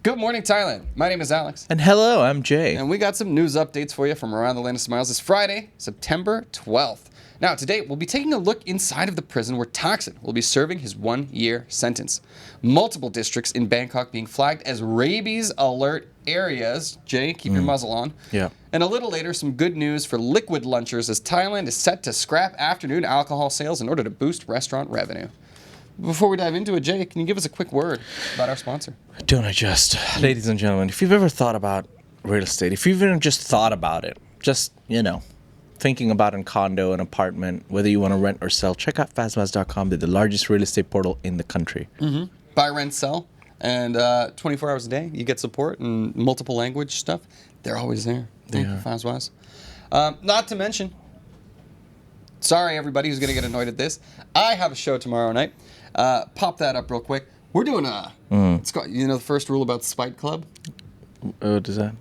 Good morning, Thailand. My name is Alex. And hello, I'm Jay. And we got some news updates for you from around the land of smiles. It's Friday, September 12th. Now, today, we'll be taking a look inside of the prison where Thaksin will be serving his 1-year sentence. Multiple districts in Bangkok being flagged as rabies alert areas. Jay, keep your muzzle on. Yeah. And a little later, some good news for liquid lunchers as Thailand is set to scrap afternoon alcohol sales in order to boost restaurant revenue. Before we dive into it, Jay, can you give us a quick word about our sponsor? Don't I just, ladies and gentlemen, if you've ever thought about real estate, if you've even just thought about it, just, thinking about a condo, an apartment, whether you want to rent or sell, check out fazmaz.com. They're the largest real estate portal in the country. Mm-hmm. Buy, rent, sell, and 24 hours a day. You get support and multiple language stuff. They're always there. Thank you, Fazmaz. Not to mention, sorry, everybody who's going to get annoyed at this. I have a show tomorrow night. Pop that up real quick. We're doing it's called, the first rule about Spite Club? What is that?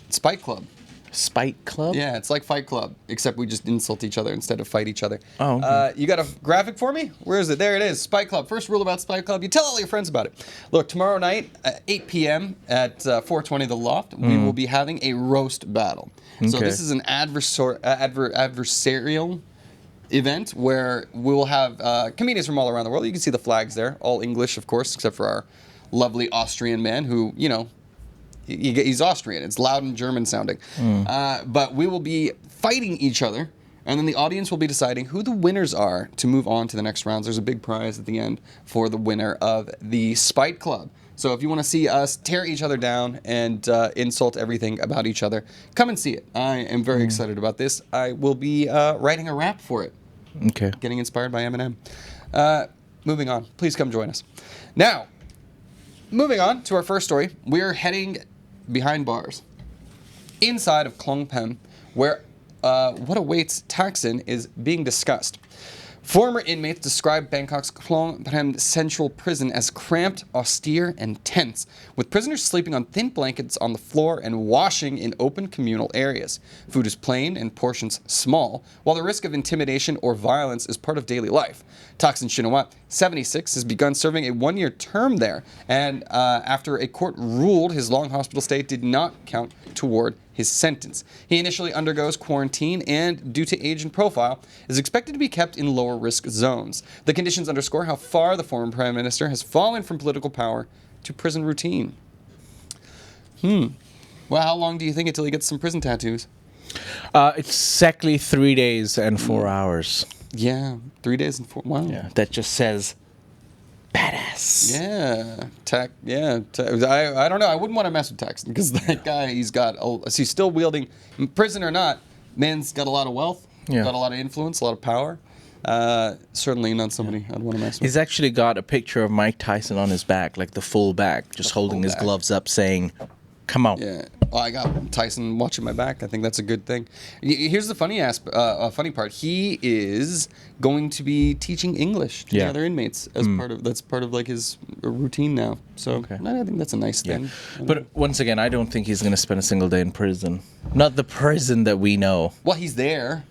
Spite Club. Spite Club? Yeah, it's like Fight Club, except we just insult each other instead of fight each other. Oh, okay. You got a graphic for me? Where is it? There it is. Spite Club. First rule about Spite Club. You tell all your friends about it. Look, tomorrow night at 8 p.m. at 420 The Loft, we will be having a roast battle. Okay. So this is an adversarial event where we will have comedians from all around the world. You can see the flags there, all English, of course, except for our lovely Austrian man who, he's Austrian. It's loud and German sounding. But we will be fighting each other, and then the audience will be deciding who the winners are to move on to the next rounds. There's a big prize at the end for the winner of the Spite Club. So if you want to see us tear each other down and insult everything about each other, come and see it. I am very excited about this. I will be writing a rap for it. Okay. Getting inspired by Eminem. Moving on. Please come join us. Now, moving on to our first story. We're heading behind bars inside of Klong, where what awaits Thaksin is being discussed. Former inmates describe Bangkok's Klong Central Prison as cramped, austere, and tense, with prisoners sleeping on thin blankets on the floor and washing in open communal areas. Food is plain and portions small, while the risk of intimidation or violence is part of daily life. Thaksin Shinawat, 76, has begun serving a 1-year term there, and after a court ruled his long hospital stay did not count toward his sentence. He initially undergoes quarantine and, due to age and profile, is expected to be kept in lower risk zones. The conditions underscore how far the former Prime Minister has fallen from political power to prison routine. Well, how long do you think until he gets some prison tattoos? Exactly 3 days and 4 hours. Yeah, 3 days and 4. Wow. Yeah, that just says badass. Yeah. I don't know. I wouldn't want to mess with Thaksin because that guy, he's still wielding, prison or not, man's got a lot of wealth, got a lot of influence, a lot of power. Certainly not somebody I'd want to mess with. He's actually got a picture of Mike Tyson on his back, like the full back, just holding his gloves up saying, come on. Yeah. Well, I got Tyson watching my back. I think that's a good thing. Here's the funny part. He is going to be teaching English to the other inmates as part of like his routine now. So I think that's a nice thing. But once again, I don't think he's going to spend a single day in prison. Not the prison that we know. Well, he's there.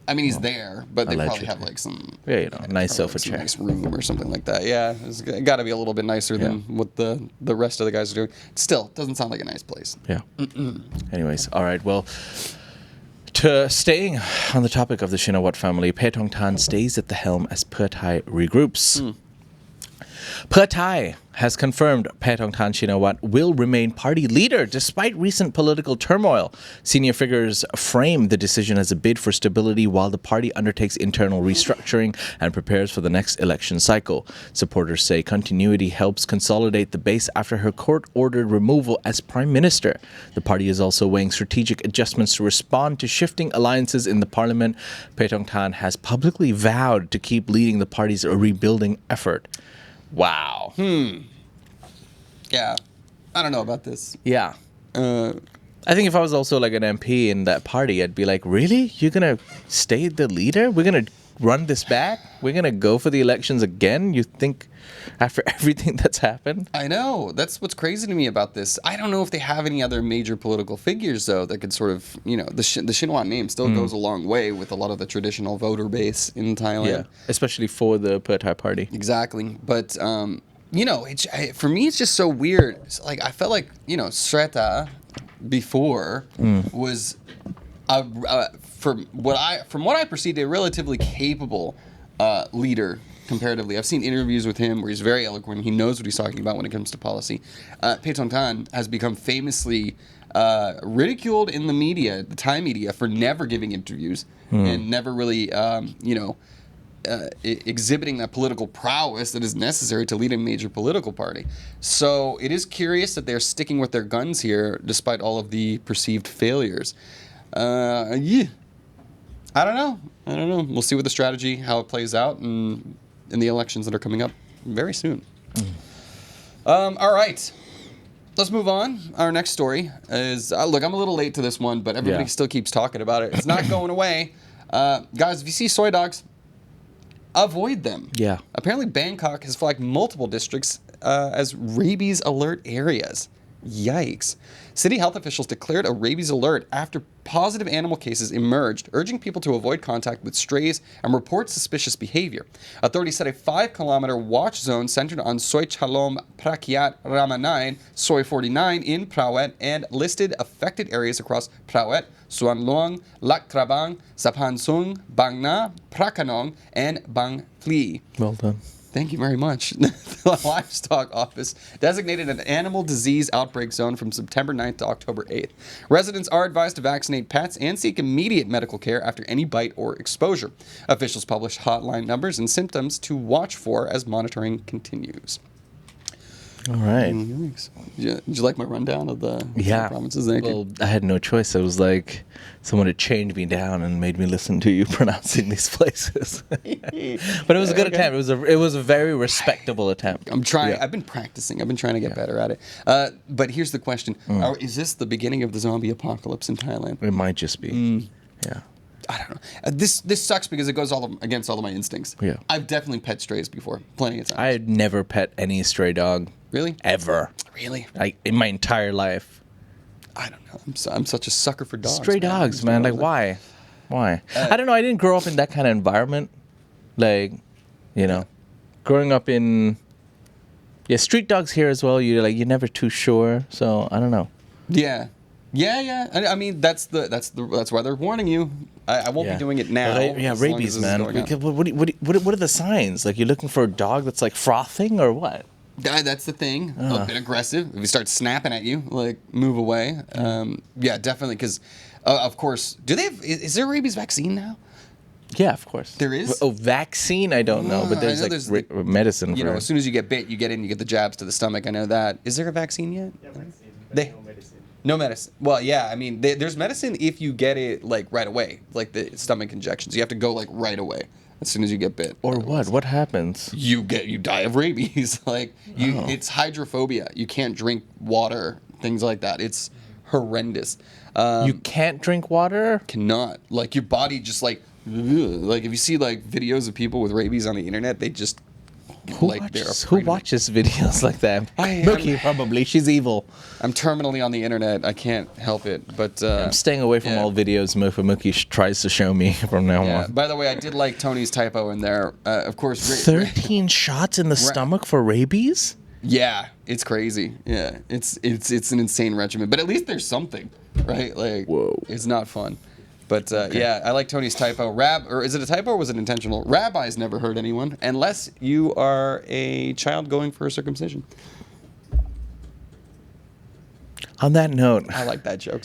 I mean, he's there, but they probably have like some nice sofa chair, nice room or something like that. Yeah, it's got to be a little bit nicer than what the rest of the guys are doing. Still, doesn't sound like a nice place. Yeah. Anyways, all right. Well, staying on the topic of the Shinawat family, Paetongtarn stays at the helm as Pheu regroups. Pheu has confirmed Paetongtarn Shinawat will remain party leader despite recent political turmoil. Senior figures frame the decision as a bid for stability while the party undertakes internal restructuring and prepares for the next election cycle. Supporters say continuity helps consolidate the base after her court-ordered removal as prime minister. The party is also weighing strategic adjustments to respond to shifting alliances in the parliament. Paetongtarn has publicly vowed to keep leading the party's rebuilding effort. Wow. Yeah. I don't know about this. Yeah. I think if I was also like an MP in that party, I'd be like, really? You're going to stay the leader? We're going to run this back? We're going to go for the elections again? You think after everything that's happened? I know. That's what's crazy to me about this. I don't know if they have any other major political figures, though, that could sort of, the Shinawat name still goes a long way with a lot of the traditional voter base in Thailand. Yeah, especially for the Pheu party. Exactly. But for me, it's just so weird. It's like I felt like Sreta before was from what I perceived a relatively capable leader comparatively. I've seen interviews with him where he's very eloquent. He knows what he's talking about when it comes to policy. Paetongtarn has become famously ridiculed in the media, the Thai media, for never giving interviews and never really, exhibiting that political prowess that is necessary to lead a major political party. So it is curious that they're sticking with their guns here despite all of the perceived failures. Yeah. I don't know. We'll see what the strategy, how it plays out in the elections that are coming up very soon. All right. Let's move on. Our next story is, look, I'm a little late to this one, but everybody still keeps talking about it. It's not going away. Guys, if you see soy dogs, avoid them. Yeah. Apparently, Bangkok has flagged multiple districts as rabies alert areas. Yikes. City health officials declared a rabies alert after positive animal cases emerged, urging people to avoid contact with strays and report suspicious behavior. Authorities said a 5-kilometer watch zone centered on Soi Chalom Prakyat Ramanai, Soi 49 in Prawet, and listed affected areas across Prawet, Suan Luang, Lak Krabang, Sapan Sung, Bang Na, Prakanong, and Bang Thli. Well done. Thank you very much. The Livestock Office designated an animal disease outbreak zone from September 9th to October 8th. Residents are advised to vaccinate pets and seek immediate medical care after any bite or exposure. Officials publish hotline numbers and symptoms to watch for as monitoring continues. All right. Did you like my rundown of the provinces? Thank you. I had no choice. It was like someone had chained me down and made me listen to you pronouncing these places. But it was a good attempt. It was a very respectable attempt. I'm trying. Yeah. I've been practicing. I've been trying to get better at it. But here's the question: is this the beginning of the zombie apocalypse in Thailand? It might just be. Yeah. I don't know. This sucks because it goes against all of my instincts. Yeah. I've definitely pet strays before, plenty of times. I'd never pet any stray dog. Really? Ever. Really? Like in my entire life. I don't know. I'm such a sucker for dogs. Stray dogs, man. Like why? Why? I don't know. I didn't grow up in that kind of environment. Like, growing up in street dogs here as well. You're never too sure. So I don't know. Yeah. I mean, that's why they're warning you. I won't be doing it now. Rabies, man. What are the signs? Like, you're looking for a dog that's like frothing or what? That's the thing. A bit aggressive. If he starts snapping at you, move away. Definitely. Because, of course, is there a rabies vaccine now? Yeah, of course. There is? Oh, vaccine? I don't know. But there's medicine for it. As soon as you get bit, you get the jabs to the stomach. I know that. Is there a vaccine yet? Yeah, vaccine. No medicine. No medicine. Well, yeah. I mean, there's medicine if you get it right away, like the stomach injections. You have to go right away as soon as you get bit. Or what? What happens? You die of rabies. It's hydrophobia. You can't drink water. Things like that. It's horrendous. You can't drink water? Cannot. Your body just if you see videos of people with rabies on the internet, they just. Who watches videos like that? Mookie, probably. She's evil. I'm terminally on the internet. I can't help it. But I'm staying away from all videos Mookie tries to show me from now on. By the way, I did like Tony's typo in there. Of course. 13 shots in the stomach for rabies? Yeah, it's crazy. Yeah, it's an insane regimen. But at least there's something, right? Whoa. It's not fun. But I like Tony's typo. Or is it a typo or was it intentional? Rabbis never hurt anyone unless you are a child going for a circumcision. On that note, I like that joke.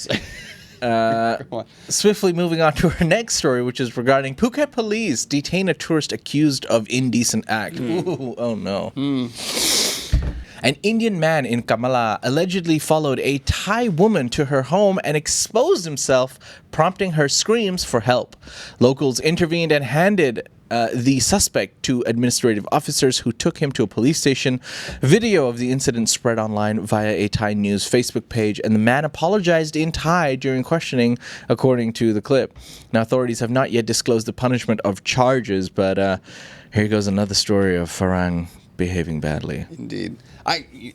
Swiftly moving on to our next story, which is regarding Phuket police detain a tourist accused of indecent act. Ooh, oh no. An Indian man in Kamala allegedly followed a Thai woman to her home and exposed himself, prompting her screams for help. Locals intervened and handed the suspect to administrative officers who took him to a police station. Video of the incident spread online via a Thai news Facebook page, and the man apologized in Thai during questioning, according to the clip. Now, authorities have not yet disclosed the punishment of charges, but here goes another story of Farang behaving badly. Indeed.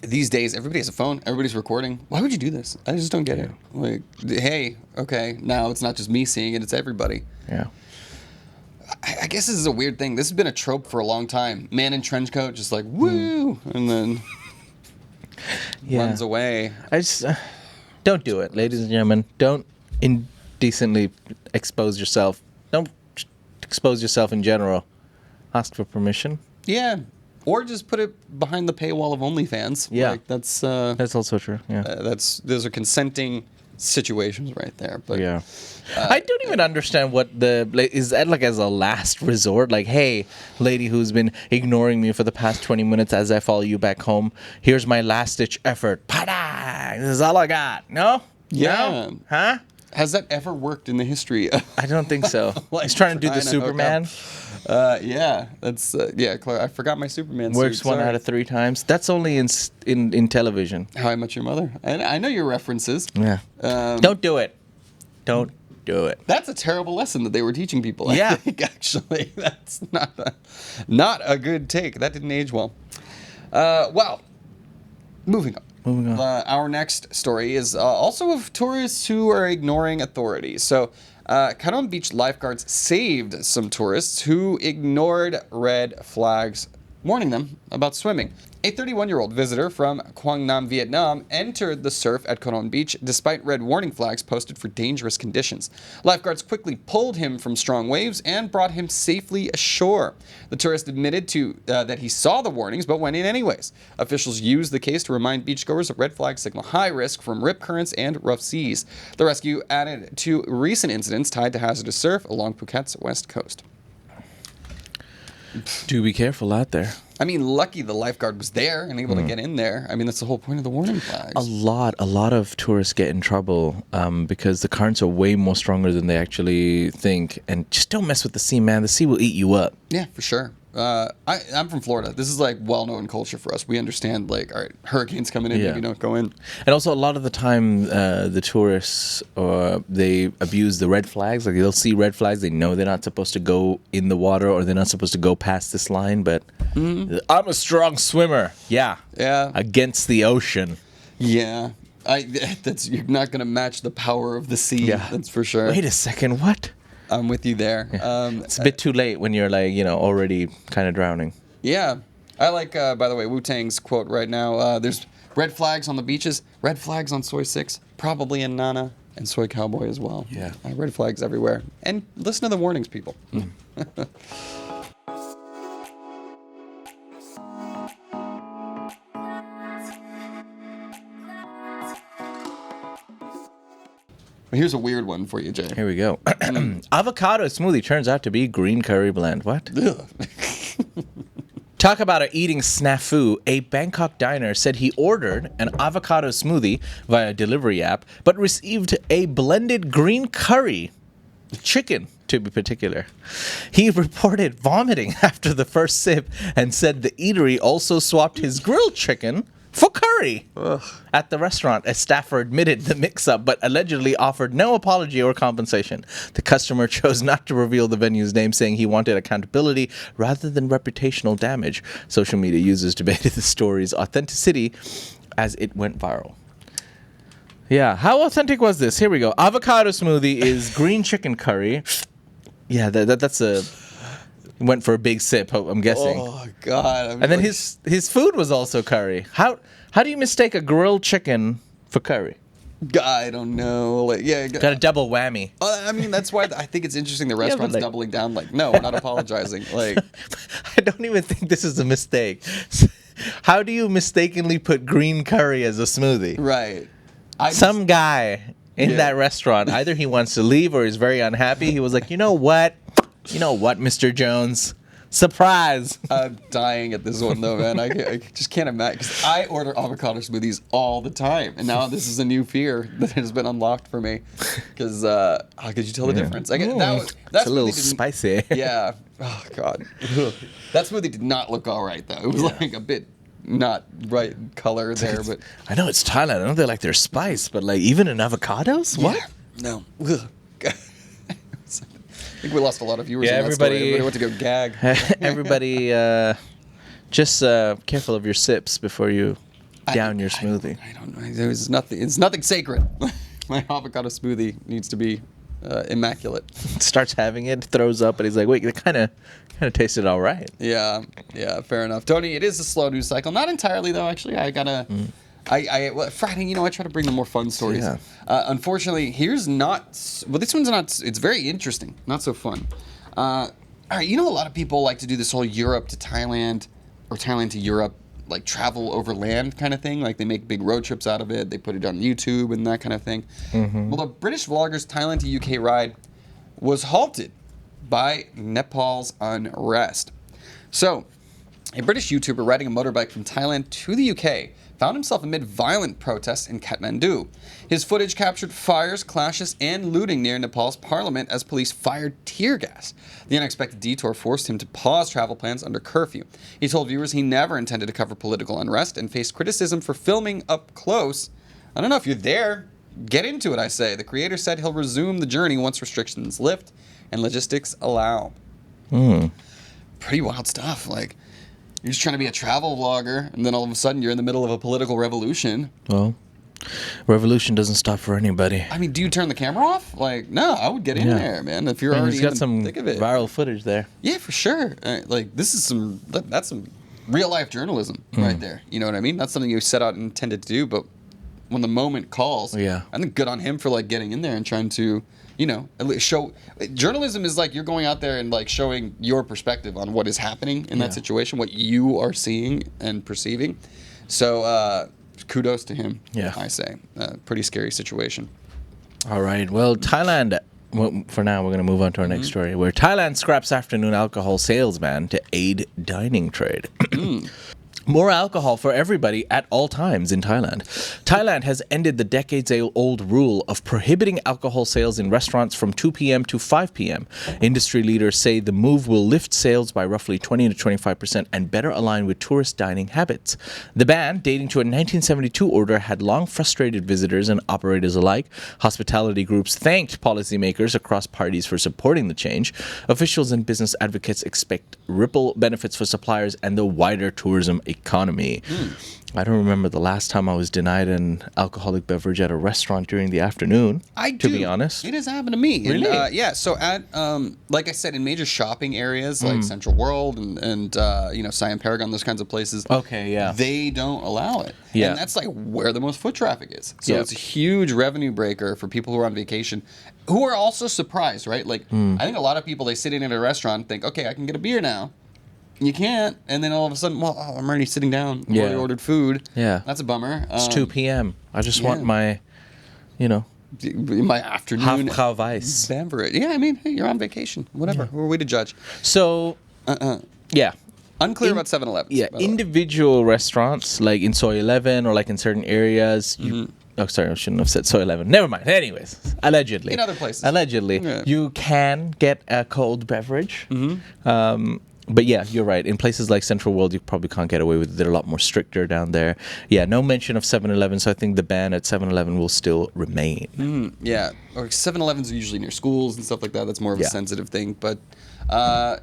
These days, everybody has a phone. Everybody's recording. Why would you do this? I just don't get it. Hey, okay, now it's not just me seeing it, it's everybody. Yeah. I guess this is a weird thing. This has been a trope for a long time. Man in trench coat, just like woo, and then runs away. I just don't do it, ladies and gentlemen. Don't indecently expose yourself. Don't expose yourself in general. Ask for permission. Yeah. Or just put it behind the paywall of OnlyFans. Yeah. Like, that's also true. Yeah. Those are consenting situations right there. But Yeah. I don't even understand what is that like as a last resort? Like, hey, lady who's been ignoring me for the past 20 minutes as I follow you back home, here's my last ditch effort. Pada! This is all I got. No? Yeah. No? Huh? Has that ever worked in the history? I don't think so. Like He's trying to do the trying to hook Superman. Yeah, that's Claire, I forgot my Superman Works suit. one Sorry. out of 3 times. That's only in television. How I Met Your Mother. I know your references. Yeah. Don't do it. Don't do it. That's a terrible lesson that they were teaching people. Yeah. I think, actually, that's not a good take. That didn't age well. Well, moving on. Our next story is also of tourists who are ignoring authorities. So, Karon Beach lifeguards saved some tourists who ignored red flags warning them about swimming. A 31-year-old visitor from Quang Nam, Vietnam, entered the surf at Karon Beach despite red warning flags posted for dangerous conditions. Lifeguards quickly pulled him from strong waves and brought him safely ashore. The tourist admitted that he saw the warnings but went in anyways. Officials used the case to remind beachgoers that red flags signal high risk from rip currents and rough seas. The rescue added to recent incidents tied to hazardous surf along Phuket's west coast. Do be careful out there. I mean, lucky the lifeguard was there and able to get in there. I mean, that's the whole point of the warning flags. A lot of tourists get in trouble because the currents are way more stronger than they actually think. And just don't mess with the sea, man. The sea will eat you up. Yeah, for sure. I'm from Florida. This is like well-known culture for us. We understand, like, all right, hurricanes coming in, maybe don't go in. And also, a lot of the time, the tourists they abuse the red flags. Like, they'll see red flags, they know they're not supposed to go in the water or they're not supposed to go past this line. But I'm a strong swimmer. Yeah. Against the ocean. Yeah. You're not gonna match the power of the sea. Yeah. That's for sure. Wait a second. What? I'm with you there. It's a bit too late when you're like, already kind of drowning. Yeah. I like, by the way, Wu-Tang's quote right now. There's red flags on the beaches, red flags on Soy 6, probably in Nana, and Soy Cowboy as well. Yeah. Red flags everywhere. And listen to the warnings, people. Here's a weird one for you, Jay. Here we go. Avocado smoothie turns out to be green curry blend. What? Talk about a eating snafu. A Bangkok diner said he ordered an avocado smoothie via delivery app, but received a blended green curry chicken, to be particular. He reported vomiting after the first sip and said the eatery also swapped his grilled chicken for curry. Ugh. At the restaurant, a staffer admitted the mix-up, but allegedly offered no apology or compensation. The customer chose not to reveal the venue's name, saying he wanted accountability rather than reputational damage. Social media users debated the story's authenticity as it went viral. Yeah, how authentic was this? Here we go. Avocado smoothie is green chicken curry. Yeah, that's a... Went for a big sip, I'm guessing. Oh, God. And then his food was also curry. How do you mistake a grilled chicken for curry? I don't know. Like, Got a double whammy. I mean, that's why I think it's interesting the restaurant's doubling down. Like, no, we're not apologizing. Like, I don't even think this is a mistake. How do you mistakenly put green curry as a smoothie? Right. Some guy in that restaurant, either he wants to leave or he's very unhappy. He was like, you know what, Mr. Jones? Surprise! I'm dying at this one, though, man. I just can't imagine. 'Cause I order avocado smoothies all the time. And now this is a new fear that has been unlocked for me. Because, how could you tell the difference? That's a little spicy. Yeah. Oh, God. That smoothie did not look all right, though. It was like a bit not right color there. But I know it's Thailand. I know they like their spice, but like even in avocados? What? No. I think we lost a lot of viewers. Yeah, on that story. Everybody went to go gag. Everybody, just careful of your sips before you down your smoothie. I don't know. There's nothing. It's nothing sacred. My avocado smoothie needs to be immaculate. Starts having it, throws up, and he's like, wait, it kind of tasted all right. Yeah, fair enough. Tony, it is a slow news cycle. Not entirely, though, actually. I gotta... Well, Friday, I try to bring the more fun stories. Yeah. Unfortunately, here's not... Well, this one's not... It's very interesting. Not so fun. All right, a lot of people like to do this whole Europe to Thailand, or Thailand to Europe, like travel over land kind of thing. Like they make big road trips out of it. They put it on YouTube and that kind of thing. Well, the British vlogger's Thailand-to-UK ride was halted by Nepal's Unrest. So, a British YouTuber riding a motorbike from Thailand to the UK found himself amid violent protests in Kathmandu. His footage captured fires, clashes, and looting near Nepal's parliament as police fired tear gas. The unexpected detour forced him to pause travel plans under curfew. He told viewers he never intended to cover political unrest and faced criticism for filming up close. I don't know if you're there. Get into it, I say. The creator said he'll resume the journey once restrictions lift and logistics allow. Pretty wild stuff. Like, you're just trying to be a travel vlogger, and then all of a sudden you're in the middle of a political revolution. Well, revolution doesn't stop for anybody. I mean, do you turn the camera off? Like, no, I would get in there, man. If you're already he's got in some the thick of it. viral footage there. Yeah, for sure. Like, this is that's some real life journalism right there. You know what I mean? That's something you set out and intended to do, but when the moment calls, I think good on him for like getting in there and trying to, at least show. Journalism is like you're going out there and like showing your perspective on what is happening in that situation, what you are seeing and perceiving. So kudos to him. Yeah, I say, pretty scary situation. All right. Well, Thailand. Well, for now, we're going to move on to our next story, where Thailand scraps afternoon alcohol sales ban to aid dining trade. More alcohol for everybody at all times in Thailand. Thailand has ended the decades-old rule of prohibiting alcohol sales in restaurants from 2 p.m. to 5 p.m. Industry leaders say the move will lift sales by roughly 20 to 25% and better align with tourist dining habits. The ban, dating to a 1972 order, had long frustrated visitors and operators alike. Hospitality groups thanked policymakers across parties for supporting the change. Officials and business advocates expect ripple benefits for suppliers and the wider tourism economy. I don't remember the last time I was denied an alcoholic beverage at a restaurant during the afternoon. To be honest, it has happened to me. Really? And, yeah. So at like I said, in major shopping areas like Central World and Siam Paragon, those kinds of places. Okay, yeah. They don't allow it. Yeah. And that's like where the most foot traffic is. So it's a huge revenue breaker for people who are on vacation, who are also surprised, right? Like I think a lot of people, they sit in at a restaurant and think, okay, I can get a beer now. You can't, and then all of a sudden, I'm already sitting down. I've already ordered food. Yeah, that's a bummer. It's 2 p.m. I just want my, my afternoon Half beverage. Yeah, I mean, hey, you're on vacation. Whatever. Who are we to judge? So, yeah. Unclear about 7-Eleven. Yeah, individual restaurants, like in Soy 11 or like in certain areas, oh, sorry, I shouldn't have said Soy 11. Never mind. Anyways, allegedly. In other places. Allegedly. Yeah. You can get a cold beverage. But yeah, you're right. In places like Central World, you probably can't get away with it. They're a lot more stricter down there. Yeah, no mention of 7-Eleven, so I think the ban at 7-Eleven will still remain. Yeah, or 7-Elevens are usually near schools and stuff like that. That's more of a sensitive thing. But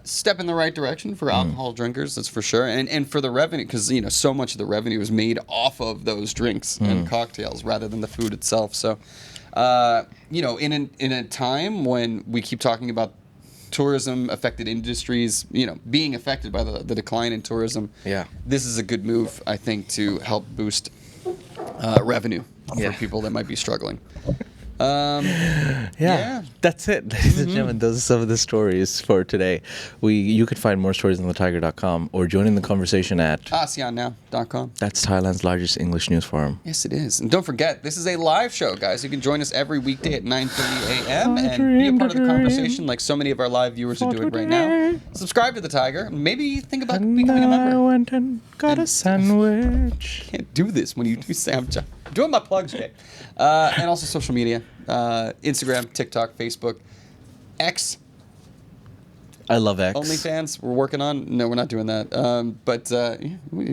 step in the right direction for alcohol drinkers, that's for sure. And for the revenue, because so much of the revenue is made off of those drinks and cocktails rather than the food itself. So, in a time when we keep talking about tourism affected industries, being affected by the decline in tourism. Yeah, this is a good move, I think, to help boost revenue for people that might be struggling. That's it, ladies and gentlemen. Those are some of the stories for today. You can find more stories on thetiger.com or join in the conversation at ASEANnow.com. That's Thailand's largest English news forum. Yes, it is. And don't forget, this is a live show, guys. You can join us every weekday at 9:30 a.m. and be a part of the conversation like so many of our live viewers are doing right now. Subscribe to the Thaiger. Maybe think about becoming a member. I went and got a sandwich. Can't do this when you do Sam. Doing my plugs, Jay. And also social media. Instagram, TikTok, Facebook, X. I love X. OnlyFans, we're working on. No, we're not doing that. But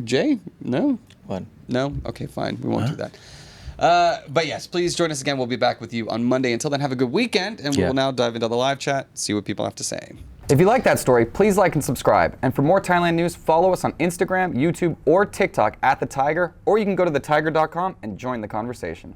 Jay, no? What? No? Okay, fine. We won't do that. But yes, please join us again. We'll be back with you on Monday. Until then, have a good weekend. And we will now dive into the live chat, see what people have to say. If you like that story, please like and subscribe. And for more Thailand news, follow us on Instagram, YouTube, or TikTok at The Thaiger, or you can go to thetiger.com and join the conversation.